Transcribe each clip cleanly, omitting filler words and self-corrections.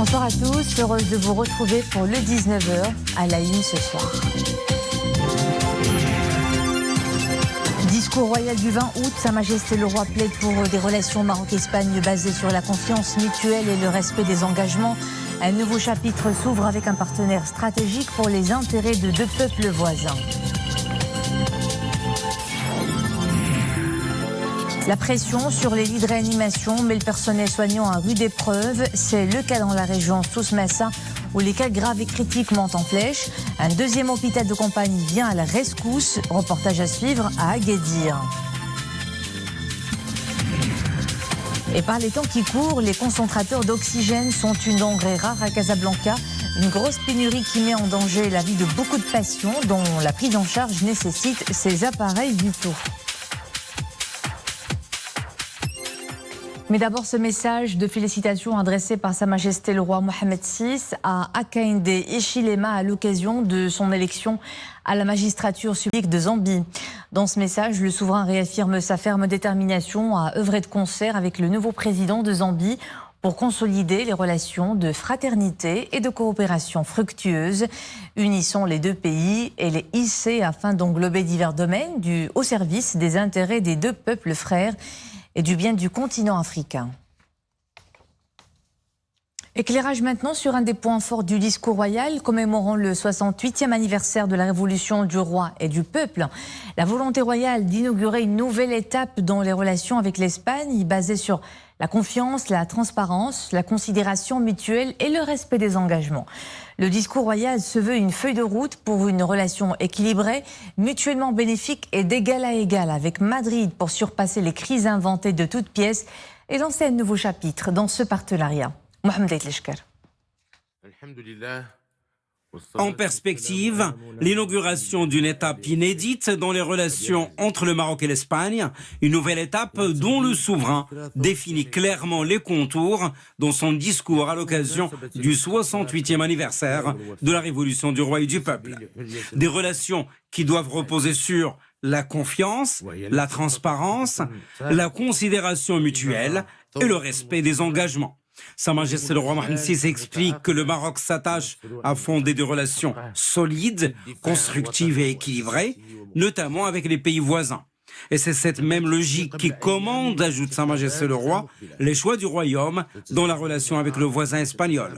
Bonsoir à tous, heureuse de vous retrouver pour le 19h à la une ce soir. Discours royal du 20 août, Sa Majesté le Roi plaide pour des relations Maroc-Espagne basées sur la confiance mutuelle et le respect des engagements. Un nouveau chapitre s'ouvre avec un partenaire stratégique pour les intérêts de deux peuples voisins. La pression sur les lits de réanimation met le personnel soignant à rude épreuve. C'est le cas dans la région Souss-Massa où les cas graves et critiques montent en flèche. Un deuxième hôpital de campagne vient à la rescousse. Reportage à suivre à Agadir. Et par les temps qui courent, les concentrateurs d'oxygène sont une denrée rare à Casablanca. Une grosse pénurie qui met en danger la vie de beaucoup de patients dont la prise en charge nécessite ces appareils vitaux. Mais d'abord, ce message de félicitations adressé par Sa Majesté le Roi Mohamed VI à Hakainde Hichilema à l'occasion de son élection à la magistrature publique de Zambie. Dans ce message, le souverain réaffirme sa ferme détermination à œuvrer de concert avec le nouveau président de Zambie pour consolider les relations de fraternité et de coopération fructueuses, unissant les deux pays et les hisser afin d'englober divers domaines au service des intérêts des deux peuples frères et du bien du continent africain. Éclairage maintenant sur un des points forts du discours royal commémorant le 68e anniversaire de la révolution du roi et du peuple. La volonté royale d'inaugurer une nouvelle étape dans les relations avec l'Espagne basée sur la confiance, la transparence, la considération mutuelle et le respect des engagements. Le discours royal se veut une feuille de route pour une relation équilibrée, mutuellement bénéfique et d'égal à égal avec Madrid pour surpasser les crises inventées de toutes pièces et lancer un nouveau chapitre dans ce partenariat. Mohamed Aitleshker. En perspective, l'inauguration d'une étape inédite dans les relations entre le Maroc et l'Espagne, une nouvelle étape dont le souverain définit clairement les contours dans son discours à l'occasion du 68e anniversaire de la Révolution du roi et du peuple. Des relations qui doivent reposer sur la confiance, la transparence, la considération mutuelle et le respect des engagements. Sa Majesté le roi Mohamed VI explique que le Maroc s'attache à fonder des relations solides, constructives et équilibrées, notamment avec les pays voisins. Et c'est cette même logique qui commande, ajoute Sa Majesté le roi, les choix du royaume dans la relation avec le voisin espagnol.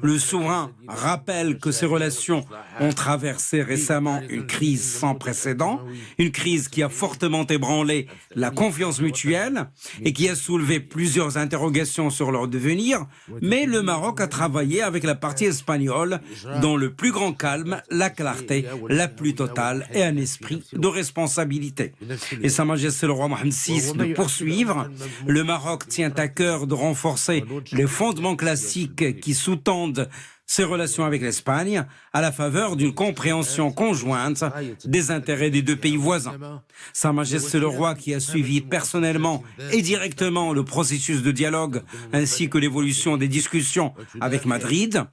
Le souverain rappelle que ces relations ont traversé récemment une crise sans précédent, une crise qui a fortement ébranlé la confiance mutuelle et qui a soulevé plusieurs interrogations sur leur devenir, mais le Maroc a travaillé avec la partie espagnole dans le plus grand calme, la clarté, la plus totale et un esprit de responsabilité. Et Sa Majesté le roi Mohamed VI de poursuivre, le Maroc tient à cœur de renforcer les fondements classiques qui sous-tendent ses relations avec l'Espagne à la faveur d'une compréhension conjointe des intérêts des deux pays voisins. Sa Majesté le roi, qui a suivi personnellement et directement le processus de dialogue ainsi que l'évolution des discussions avec Madrid,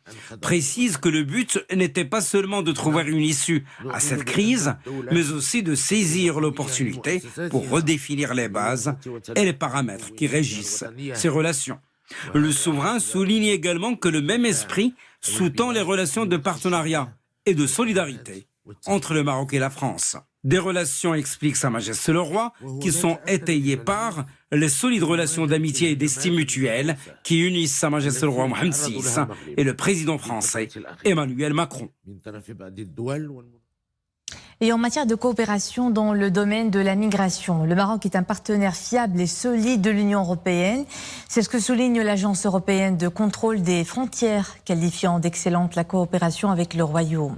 précise que le but n'était pas seulement de trouver une issue à cette crise, mais aussi de saisir l'opportunité pour redéfinir les bases et les paramètres qui régissent ces relations. Le souverain souligne également que le même esprit sous-tend les relations de partenariat et de solidarité entre le Maroc et la France. Des relations, explique Sa Majesté le roi, qui sont étayées par les solides relations d'amitié et d'estime mutuelle qui unissent Sa Majesté le roi Mohamed VI et le président français Emmanuel Macron. Et en matière de coopération dans le domaine de la migration, le Maroc est un partenaire fiable et solide de l'Union européenne. C'est ce que souligne l'Agence européenne de contrôle des frontières, qualifiant d'excellente la coopération avec le Royaume.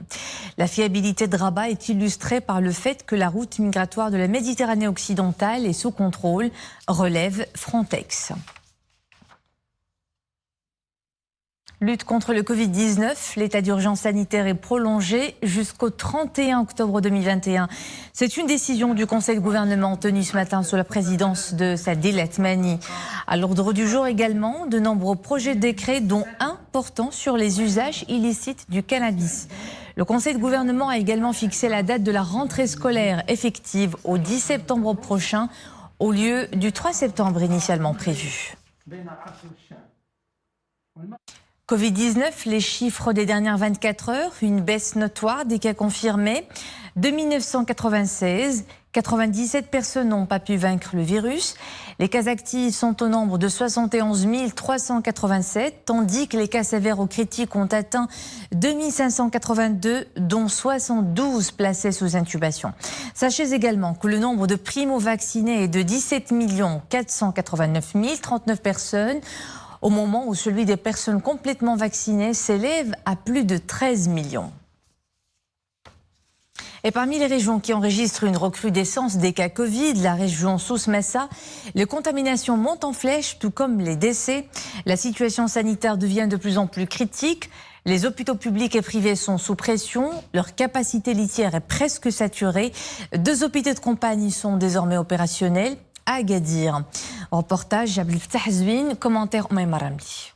La fiabilité de Rabat est illustrée par le fait que la route migratoire de la Méditerranée occidentale est sous contrôle, relève Frontex. Lutte contre le Covid-19, l'état d'urgence sanitaire est prolongé jusqu'au 31 octobre 2021. C'est une décision du Conseil de gouvernement tenue ce matin sous la présidence de Sadil Atmani. À l'ordre du jour également, de nombreux projets de décret, dont un portant sur les usages illicites du cannabis. Le Conseil de gouvernement a également fixé la date de la rentrée scolaire effective au 10 septembre prochain, au lieu du 3 septembre initialement prévu. Covid-19, les chiffres des dernières 24 heures, une baisse notoire des cas confirmés. De 1996, 97 personnes n'ont pas pu vaincre le virus. Les cas actifs sont au nombre de 71 387, tandis que les cas sévères ou critiques ont atteint 2582, dont 72 placés sous intubation. Sachez également que le nombre de primo-vaccinés est de 17 489 039 personnes, au moment où celui des personnes complètement vaccinées s'élève à plus de 13 millions. Et parmi les régions qui enregistrent une recrudescence des cas Covid, la région Souss-Massa, les contaminations montent en flèche, tout comme les décès. La situation sanitaire devient de plus en plus critique. Les hôpitaux publics et privés sont sous pression. Leur capacité litière est presque saturée. 2 hôpitaux de campagne sont désormais opérationnels à Agadir. Reportage Abdel Fattah Zouine, commentaire Omaima Ramli.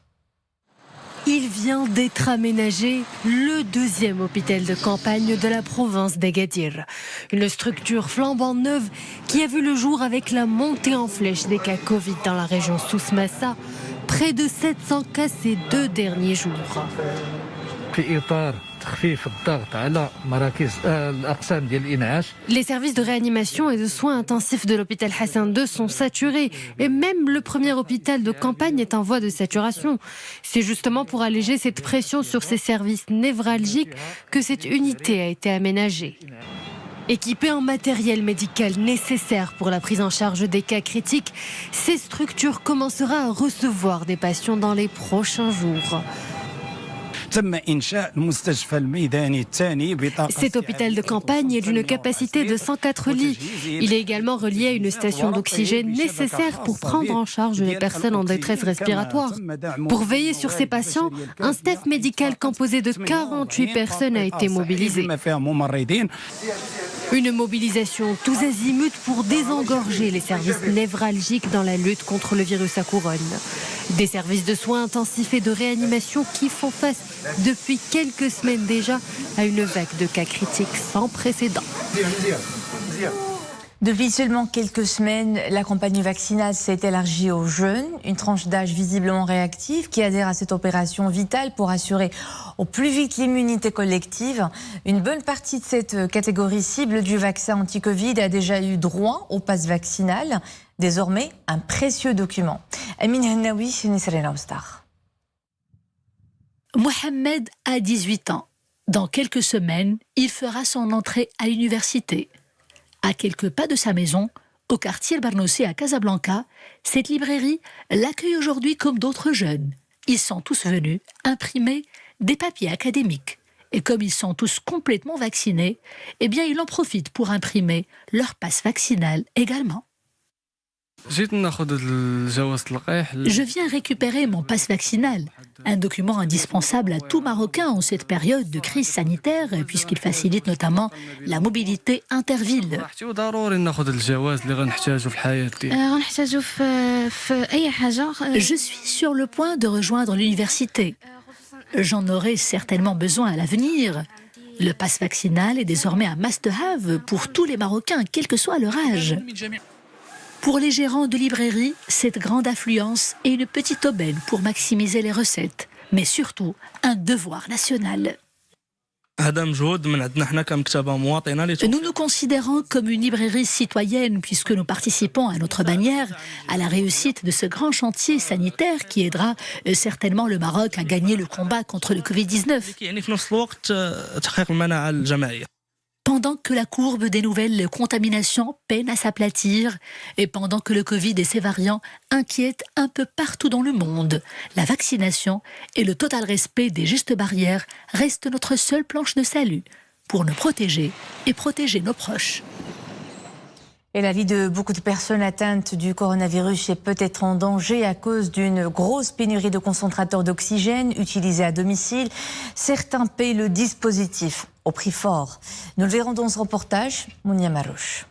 Il vient d'être aménagé le 2e hôpital de campagne de la province d'Agadir. Une structure flambant neuve qui a vu le jour avec la montée en flèche des cas Covid dans la région Souss-Massa. Près de 700 cas ces 2 derniers jours. Les services de réanimation et de soins intensifs de l'hôpital Hassan II sont saturés et même le premier hôpital de campagne est en voie de saturation. C'est justement pour alléger cette pression sur ces services névralgiques que cette unité a été aménagée. Équipée en matériel médical nécessaire pour la prise en charge des cas critiques, ces structures commencera à recevoir des patients dans les prochains jours. Cet hôpital de campagne est d'une capacité de 104 lits. Il est également relié à une station d'oxygène nécessaire pour prendre en charge les personnes en détresse respiratoire. Pour veiller sur ces patients, un staff médical composé de 48 personnes a été mobilisé. Une mobilisation tous azimuts pour désengorger les services névralgiques dans la lutte contre le virus à couronne. Des services de soins intensifs et de réanimation qui font face depuis quelques semaines déjà à une vague de cas critiques sans précédent. Depuis seulement quelques semaines, la campagne vaccinale s'est élargie aux jeunes, une tranche d'âge visiblement réactive qui adhère à cette opération vitale pour assurer au plus vite l'immunité collective. Une bonne partie de cette catégorie cible du vaccin anti-Covid a déjà eu droit au pass vaccinal, désormais un précieux document. Amine Hennaoui, Nisrina Oustar. Mohamed a 18 ans. Dans quelques semaines, il fera son entrée à l'université. À quelques pas de sa maison, au quartier El Barnossi à Casablanca, cette librairie l'accueille aujourd'hui comme d'autres jeunes. Ils sont tous venus imprimer des papiers académiques. Et comme ils sont tous complètement vaccinés, eh bien ils en profitent pour imprimer leur passe vaccinal également. Je viens récupérer mon passe vaccinal, un document indispensable à tout Marocain en cette période de crise sanitaire, puisqu'il facilite notamment la mobilité interville. Je suis sur le point de rejoindre l'université. J'en aurai certainement besoin à l'avenir. Le passe vaccinal est désormais un must-have pour tous les Marocains, quel que soit leur âge. Pour les gérants de librairie, cette grande affluence est une petite aubaine pour maximiser les recettes, mais surtout un devoir national. Nous nous considérons comme une librairie citoyenne puisque nous participons à notre manière à la réussite de ce grand chantier sanitaire qui aidera certainement le Maroc à gagner le combat contre le Covid-19. Pendant que la courbe des nouvelles contaminations peine à s'aplatir et pendant que le Covid et ses variants inquiètent un peu partout dans le monde, la vaccination et le total respect des gestes barrières restent notre seule planche de salut pour nous protéger et protéger nos proches. Et la vie de beaucoup de personnes atteintes du coronavirus est peut-être en danger à cause d'une grosse pénurie de concentrateurs d'oxygène utilisés à domicile. Certains paient le dispositif au prix fort. Nous le verrons dans ce reportage, Mounia Marouche.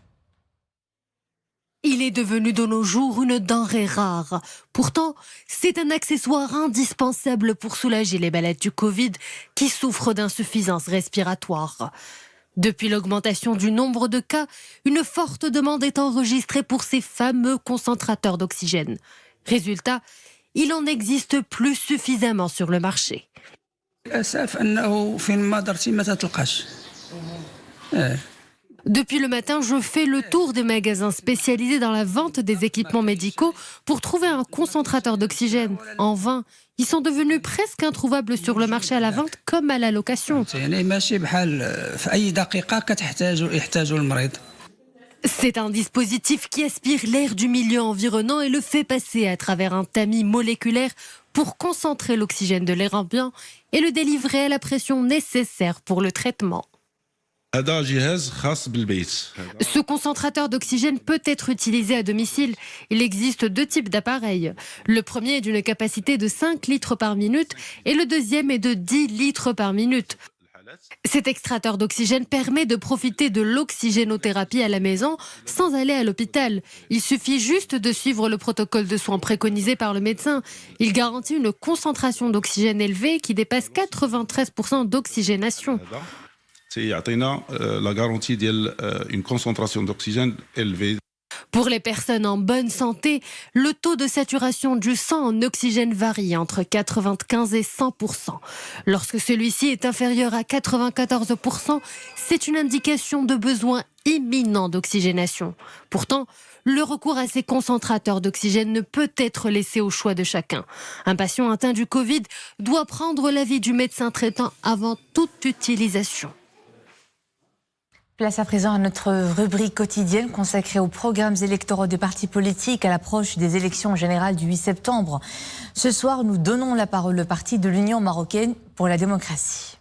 Il est devenu de nos jours une denrée rare. Pourtant, c'est un accessoire indispensable pour soulager les malades du Covid qui souffrent d'insuffisance respiratoire. Depuis l'augmentation du nombre de cas, une forte demande est enregistrée pour ces fameux concentrateurs d'oxygène. Résultat, il en existe plus suffisamment sur le marché. Depuis le matin, je fais le tour des magasins spécialisés dans la vente des équipements médicaux pour trouver un concentrateur d'oxygène. En vain, ils sont devenus presque introuvables sur le marché à la vente comme à la location. C'est un dispositif qui aspire l'air du milieu environnant et le fait passer à travers un tamis moléculaire pour concentrer l'oxygène de l'air ambiant et le délivrer à la pression nécessaire pour le traitement. Ce concentrateur d'oxygène peut être utilisé à domicile. Il existe 2 types d'appareils. Le premier est d'une capacité de 5 litres par minute et le deuxième est de 10 litres par minute. Cet extracteur d'oxygène permet de profiter de l'oxygénothérapie à la maison sans aller à l'hôpital. Il suffit juste de suivre le protocole de soins préconisé par le médecin. Il garantit une concentration d'oxygène élevée qui dépasse 93% d'oxygénation. la garantie d'une concentration d'oxygène élevée. Pour les personnes en bonne santé, le taux de saturation du sang en oxygène varie entre 95 et 100%. Lorsque celui-ci est inférieur à 94%, c'est une indication de besoin imminent d'oxygénation. Pourtant, le recours à ces concentrateurs d'oxygène ne peut être laissé au choix de chacun. Un patient atteint du Covid doit prendre l'avis du médecin traitant avant toute utilisation. Place à présent à notre rubrique quotidienne consacrée aux programmes électoraux des partis politiques à l'approche des élections générales du 8 septembre. Ce soir, nous donnons la parole au parti de l'Union marocaine pour la démocratie.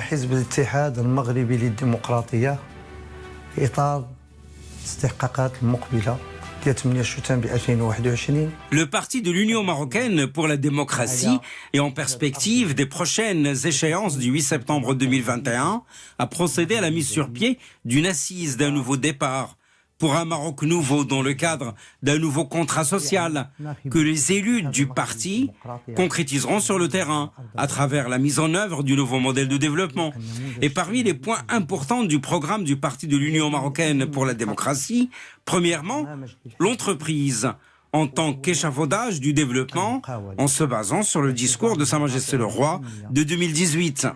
حزب الاتحاد المغربي للديمقراطية في إطار استحقاقات المقبلة ديال 8 شتنبر 2021. Le parti de l'Union marocaine pour la démocratie et en perspective des prochaines échéances du 8 septembre 2021 a procédé à la mise sur pied d'une assise d'un nouveau départ pour un Maroc nouveau dans le cadre d'un nouveau contrat social que les élus du parti concrétiseront sur le terrain à travers la mise en œuvre du nouveau modèle de développement. Et parmi les points importants du programme du parti de l'Union marocaine pour la démocratie, premièrement, l'entreprise en tant qu'échafaudage du développement en se basant sur le discours de Sa Majesté le Roi de 2018.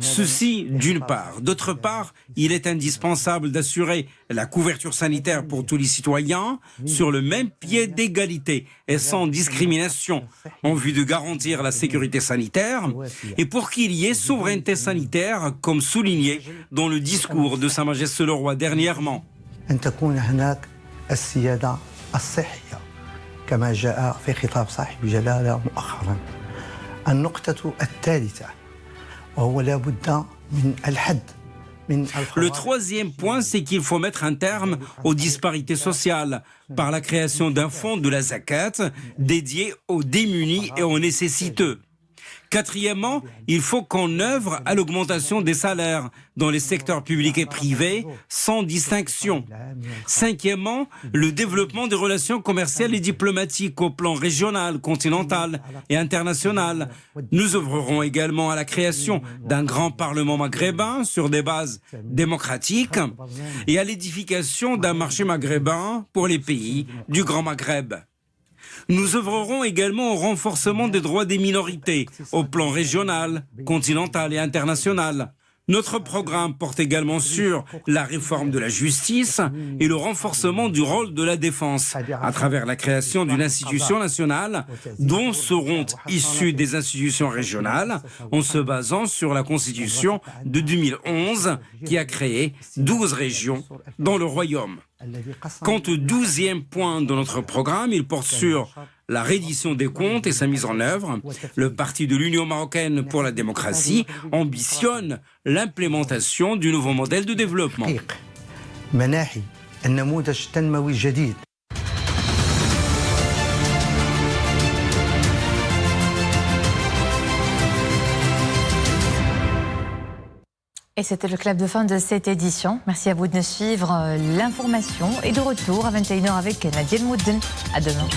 Ceci d'une part. D'autre part, il est indispensable d'assurer la couverture sanitaire pour tous les citoyens sur le même pied d'égalité et sans discrimination en vue de garantir la sécurité sanitaire et pour qu'il y ait souveraineté sanitaire comme souligné dans le discours de Sa Majesté le Roi dernièrement. كما جاء في خطاب صاحب الجلالة مؤخرا. النقطة الثالثة وهو لابد من الحد. Le troisième point, c'est qu'il faut mettre un terme aux disparités sociales par la création d'un fonds de la zakat dédié aux démunis et aux nécessiteux. Quatrièmement, il faut qu'on œuvre à l'augmentation des salaires dans les secteurs publics et privés sans distinction. Cinquièmement, le développement des relations commerciales et diplomatiques au plan régional, continental et international. Nous œuvrerons également à la création d'un grand parlement maghrébin sur des bases démocratiques et à l'édification d'un marché maghrébin pour les pays du Grand Maghreb. Nous œuvrerons également au renforcement des droits des minorités au plan régional, continental et international. Notre programme porte également sur la réforme de la justice et le renforcement du rôle de la défense à travers la création d'une institution nationale dont seront issues des institutions régionales en se basant sur la Constitution de 2011 qui a créé 12 régions dans le royaume. Quant au 12e point de notre programme, il porte sur la reddition des comptes et sa mise en œuvre. Le parti de l'Union marocaine pour la démocratie ambitionne l'implémentation du nouveau modèle de développement. Et c'était le clap de fin de cette édition. Merci à vous de nous suivre. L'information est de retour à 21h avec Nadia Moudden. À demain.